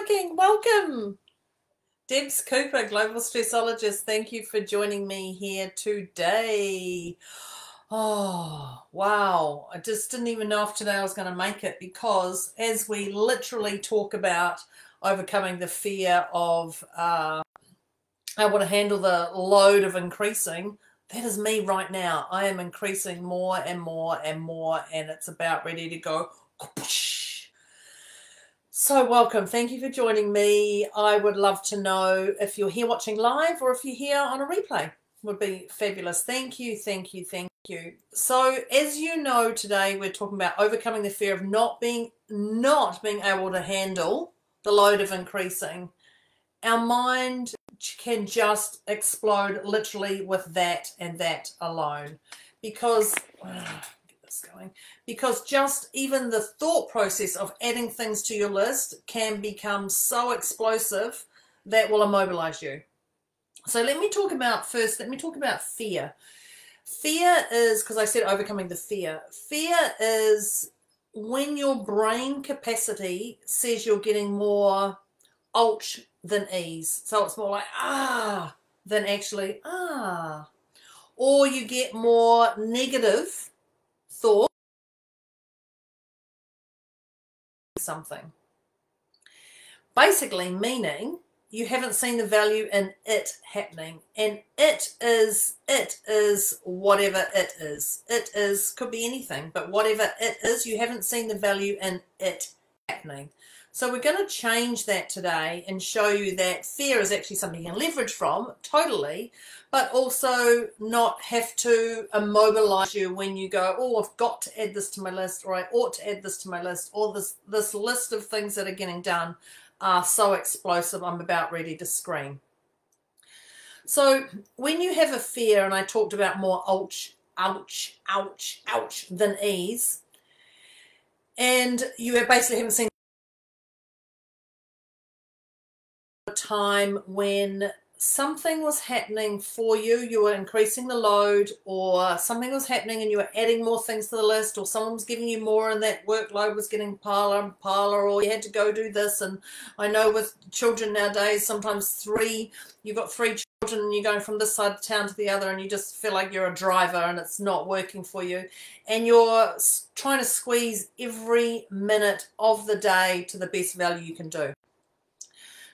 working. Welcome. Debs Cooper, Global Stressologist. Thank you for joining me here today. Oh, wow. I just didn't even know if today I was going to make it, because as we literally talk about overcoming the fear of how to handle the load of increasing, that is me right now. I am increasing more and more and more, and it's about ready to go. So welcome. Thank you for joining me. I would love to know if you're here watching live or if you're here on a replay. Would be fabulous. Thank you, thank you, thank you. So as you know, today we're talking about overcoming the fear of not being able to handle the load of increasing. Our mind can just explode literally with that and that alone, because because just even the thought process of adding things to your list can become so explosive that will immobilize you. So let me talk about fear. Fear is, because I said overcoming the fear. Fear is when your brain capacity says you're getting more ouch than ease. So it's more like than actually or you get more negative thought something, basically meaning you haven't seen the value in it happening, and it is whatever it is. It is, could be anything, but whatever it is, you haven't seen the value in it happening. So we're going to change that today and show you that fear is actually something you can leverage from, totally, but also not have to immobilize you when you go, oh, I've got to add this to my list, or I ought to add this to my list, or this list of things that are getting done are so explosive, I'm about ready to scream. So when you have a fear, and I talked about more ouch, ouch, ouch, ouch than ease, and you basically haven't seen time when something was happening for you, you were increasing the load, or something was happening and you were adding more things to the list, or someone was giving you more and that workload was getting piler, or you had to go do this. And I know with children nowadays, sometimes you've got three children and you're going from this side of town to the other, and you just feel like you're a driver and it's not working for you, and you're trying to squeeze every minute of the day to the best value you can do.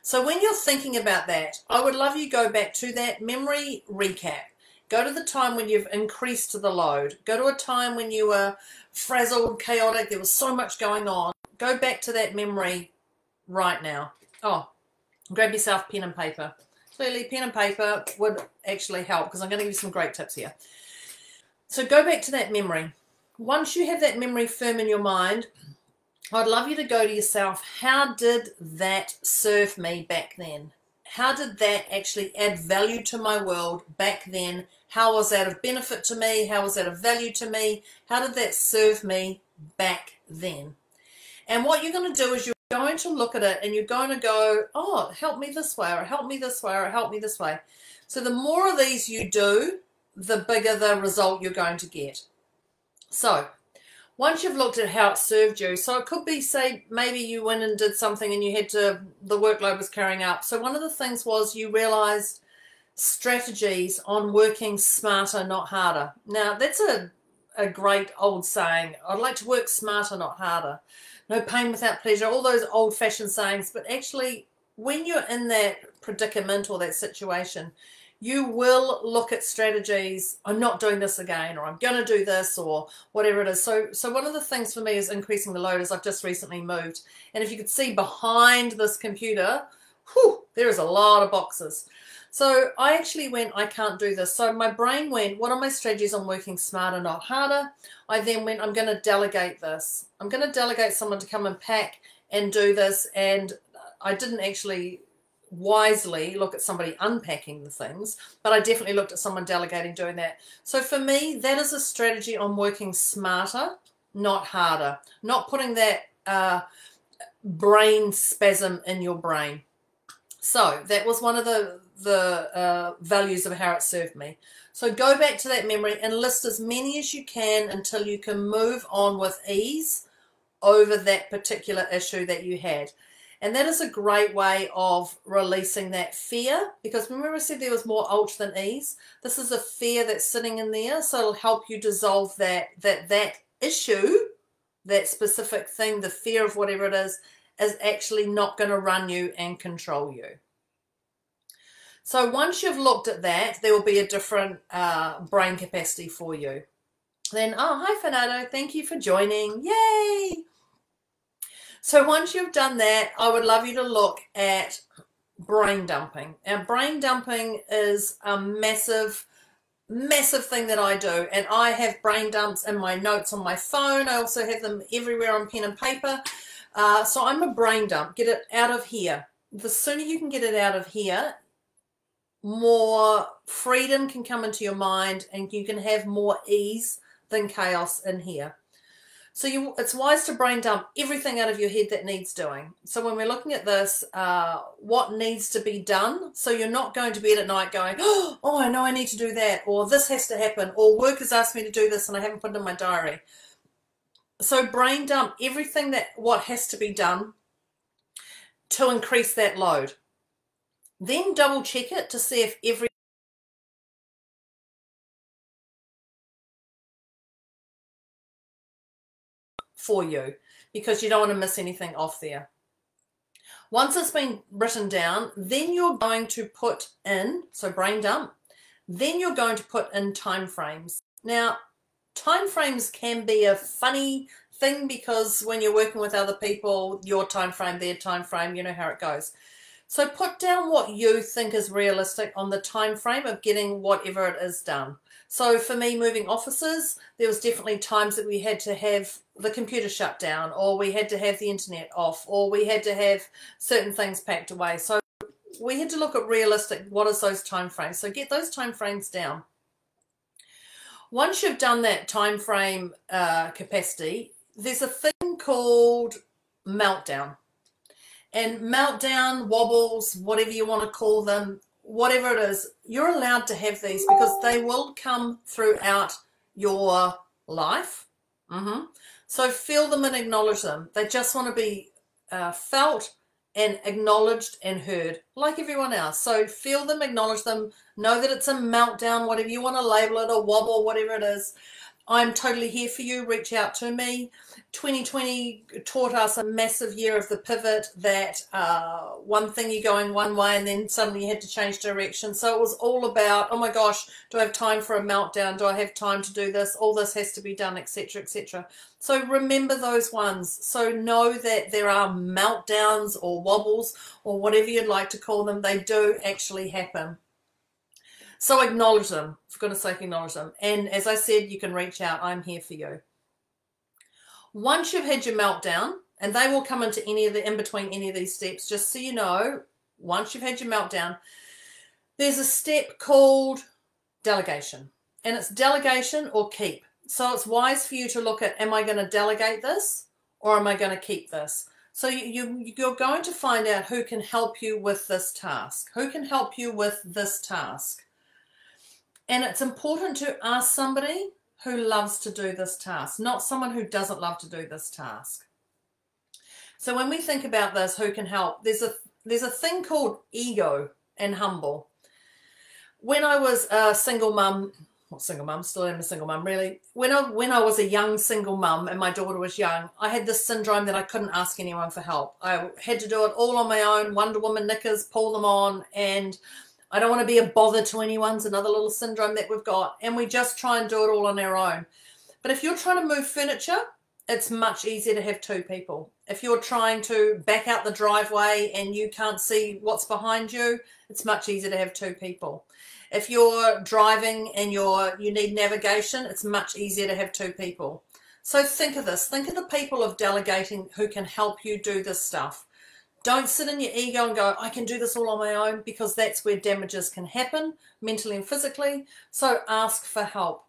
So when you're thinking about that, I would love you to go back to that memory recap. Go to the time when you've increased the load. Go to a time when you were frazzled, chaotic, there was so much going on. Go back to that memory right now. Oh, grab yourself pen and paper. Clearly, pen and paper would actually help, because I'm going to give you some great tips here. So go back to that memory. Once you have that memory firm in your mind, I'd love you to go to yourself, how did that serve me back then? How did that actually add value to my world back then? How was that of benefit to me? How was that of value to me? How did that serve me back then? And what you're going to do is you're going to look at it and you're going to go, oh, help me this way, or help me this way, or help me this way. So the more of these you do, the bigger the result you're going to get. So once you've looked at how it served you, so it could be, say, maybe you went and did something and you had to, the workload was carrying up. So one of the things was you realized strategies on working smarter, not harder. Now, that's a great old saying. I'd like to work smarter, not harder. No pain without pleasure, all those old-fashioned sayings. But actually, when you're in that predicament or that situation, you will look at strategies. I'm not doing this again, or I'm going to do this, or whatever it is. So one of the things for me is increasing the load, as I've just recently moved. And if you could see behind this computer, whew, there is a lot of boxes. So I actually went, I can't do this. So my brain went, what are my strategies on working smarter, not harder? I then went, I'm going to delegate this. I'm going to delegate someone to come and pack and do this. And I didn't actually wisely look at somebody unpacking the things, but I definitely looked at someone delegating doing that. So for me, that is a strategy on working smarter, not harder, not putting that brain spasm in your brain. So that was one of the values of how it served me. So go back to that memory and list as many as you can until you can move on with ease over that particular issue that you had. And that is a great way of releasing that fear, because remember I said there was more ultra than ease. This is a fear that's sitting in there, so it'll help you dissolve that issue, that specific thing, the fear of whatever it is actually not going to run you and control you. So once you've looked at that, there will be a different brain capacity for you. Then, oh, hi Fernando, thank you for joining. Yay! So once you've done that, I would love you to look at brain dumping. Now, brain dumping is a massive thing that I do, and I have brain dumps in my notes on my phone. I also have them everywhere on pen and paper. So I'm a brain dump. Get it out of here. The sooner you can get it out of here, more freedom can come into your mind, and you can have more ease than chaos in here. So it's wise to brain dump everything out of your head that needs doing. So when we're looking at this, what needs to be done, so you're not going to bed at night going, oh, I know I need to do that, or this has to happen, or work has asked me to do this and I haven't put it in my diary. So brain dump everything what has to be done to increase that load. Then double check it to see if every for you, because you don't want to miss anything off there. Once it's been written down, then you're going to put in, so brain dump, then you're going to put in time frames. Now, time frames can be a funny thing, because when you're working with other people, your time frame, their time frame, you know how it goes. So put down what you think is realistic on the time frame of getting whatever it is done. So for me, moving offices, there was definitely times that we had to have the computer shut down, or we had to have the internet off, or we had to have certain things packed away. So we had to look at realistic, what is those time frames? So get those time frames down. Once you've done that time frame capacity, there's a thing called meltdown. And meltdown, wobbles, whatever you want to call them, whatever it is, you're allowed to have these, because they will come throughout your life. So feel them and acknowledge them. They just want to be felt and acknowledged and heard, like everyone else. So feel them, acknowledge them, know that it's a meltdown, whatever you want to label it, a wobble, whatever it is. I'm totally here for you. Reach out to me. 2020 taught us a massive year of the pivot, that one thing you're going one way and then suddenly you had to change direction. So it was all about, oh my gosh, do I have time for a meltdown? Do I have time to do this? All this has to be done, etc., etc. So remember those ones. So know that there are meltdowns or wobbles or whatever you'd like to call them. They do actually happen. So acknowledge them, for goodness sake, acknowledge them. And as I said, you can reach out. I'm here for you. Once you've had your meltdown, and they will come into in between any of these steps, just so you know, once you've had your meltdown, there's a step called delegation. And it's delegation or keep. So it's wise for you to look at, am I going to delegate this or am I going to keep this? So you're going to find out who can help you with this task. Who can help you with this task? And it's important to ask somebody who loves to do this task, not someone who doesn't love to do this task. So when we think about this, who can help, there's a thing called ego and humble. When I was a single mum, not single mum, still am a single mum really, when I was a young single mum and my daughter was young, I had this syndrome that I couldn't ask anyone for help. I had to do it all on my own, Wonder Woman knickers, pull them on, and I don't want to be a bother to anyone. It's another little syndrome that we've got. And we just try and do it all on our own. But if you're trying to move furniture, it's much easier to have two people. If you're trying to back out the driveway and you can't see what's behind you, it's much easier to have two people. If you're driving and you need navigation, it's much easier to have two people. So think of this. Think of the people of delegating who can help you do this stuff. Don't sit in your ego and go, I can do this all on my own, because that's where damages can happen, mentally and physically. So ask for help.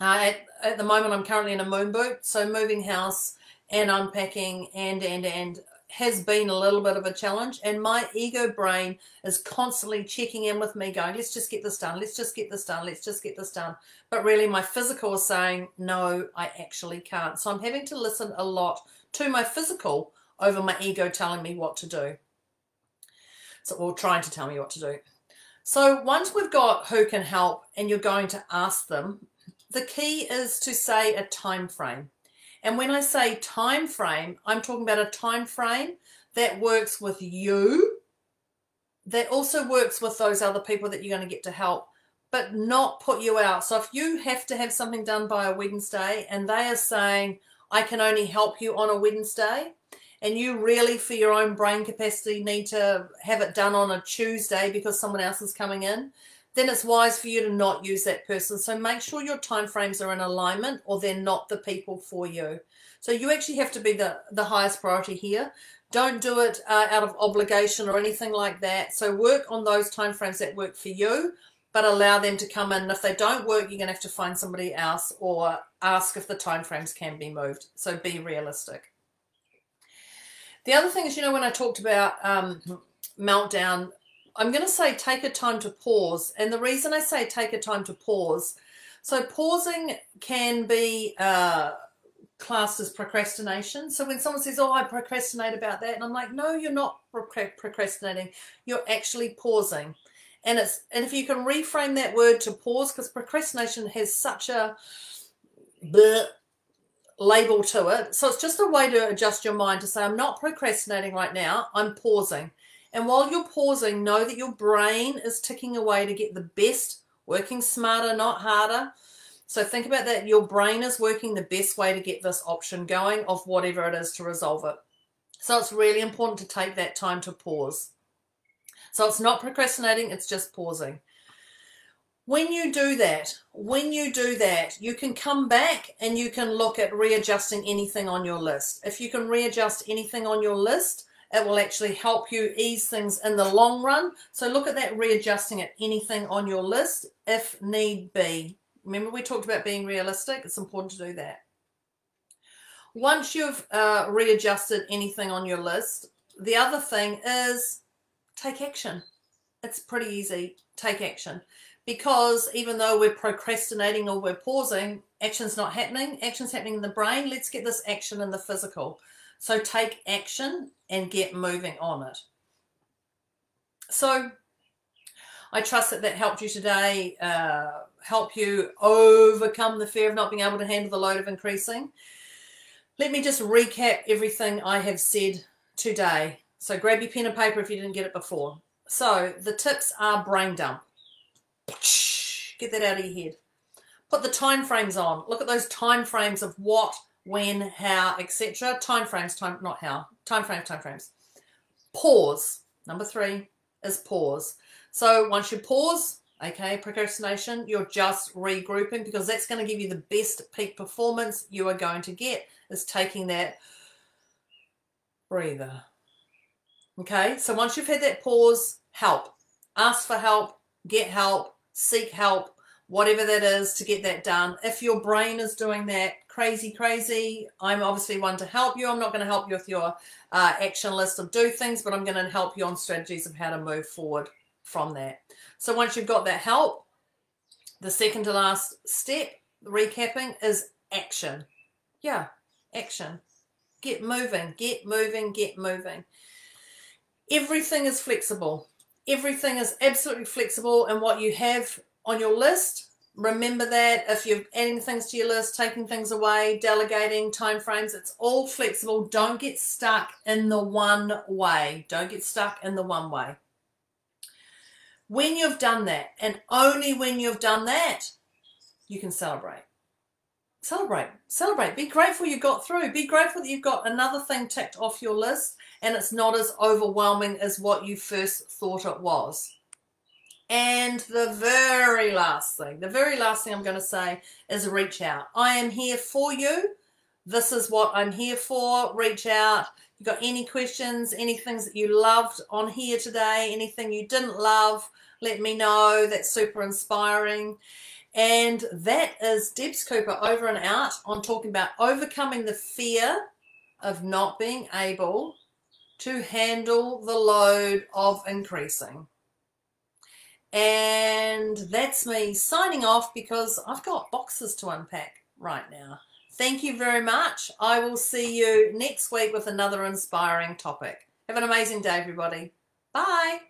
At the moment, I'm currently in a moon boot, so moving house and unpacking and has been a little bit of a challenge. And my ego brain is constantly checking in with me going, let's just get this done, let's just get this done, let's just get this done. But really my physical is saying, no, I actually can't. So I'm having to listen a lot to my physical over my ego telling me what to do. So, or trying to tell me what to do. So once we've got who can help and you're going to ask them, the key is to say a time frame. And when I say time frame, I'm talking about a time frame that works with you, that also works with those other people that you're going to get to help, but not put you out. So if you have to have something done by a Wednesday and they are saying, I can only help you on a Wednesday, and you really, for your own brain capacity, need to have it done on a Tuesday because someone else is coming in, then it's wise for you to not use that person. So make sure your time frames are in alignment or they're not the people for you. So you actually have to be the highest priority here. Don't do it out of obligation or anything like that. So work on those time frames that work for you, but allow them to come in. And if they don't work, you're going to have to find somebody else or ask if the time frames can be moved. So be realistic. The other thing is, you know, when I talked about meltdown, I'm going to say take a time to pause. And the reason I say take a time to pause, so pausing can be classed as procrastination. So when someone says, oh, I procrastinate about that, and I'm like, no, you're not procrastinating. You're actually pausing. And if you can reframe that word to pause, because procrastination has such a bleh label to it. So it's just a way to adjust your mind to say, I'm not procrastinating right now, I'm pausing. And while you're pausing, know that your brain is ticking away to get the best, working smarter, not harder. So think about that. Your brain is working the best way to get this option going of whatever it is to resolve it. So it's really important to take that time to pause. So it's not procrastinating, it's just pausing. When you do that, you can come back and you can look at readjusting anything on your list. If you can readjust anything on your list, it will actually help you ease things in the long run. So look at that, readjusting at anything on your list if need be. Remember, we talked about being realistic. It's important to do that. Once you've readjusted anything on your list, the other thing is take action. It's pretty easy. Take action. Because even though we're procrastinating or we're pausing, action's not happening. Action's happening in the brain. Let's get this action in the physical. So take action and get moving on it. So I trust that helped you today, help you overcome the fear of not being able to handle the load of increasing. Let me just recap everything I have said today. So grab your pen and paper if you didn't get it before. So the tips are brain dump. Get that out of your head. Put the time frames on. Look at those time frames of what, when, how, etc. Time frames, not how. Time frames. Pause. Number 3 is pause. So once you pause, okay, procrastination, you're just regrouping, because that's going to give you the best peak performance you are going to get, is taking that breather. Okay, so once you've had that pause, help. Ask for help, get help, seek help, whatever that is to get that done. If your brain is doing that crazy, I'm obviously one to help you. I'm not going to help you with your action list of do things, but I'm going to help you on strategies of how to move forward from that. So once you've got that help, the second to last step, recapping, is action. Yeah, action. Get moving, get moving, get moving. Everything is flexible. Everything is absolutely flexible, and what you have on your list, remember that. If you're adding things to your list, taking things away, delegating, time frames, it's all flexible. Don't get stuck in the one way. Don't get stuck in the one way. When you've done that, and only when you've done that, you can celebrate. Celebrate. Celebrate. Be grateful you got through. Be grateful that you've got another thing ticked off your list and it's not as overwhelming as what you first thought it was. And the very last thing I'm going to say is reach out. I am here for you. This is what I'm here for. Reach out. If you've got any questions, any things that you loved on here today, anything you didn't love, let me know. That's super inspiring. And that is Debs Cooper over and out on talking about overcoming the fear of not being able to handle the load of increasing. And that's me signing off, because I've got boxes to unpack right now. Thank you very much. I will see you next week with another inspiring topic. Have an amazing day, everybody. Bye.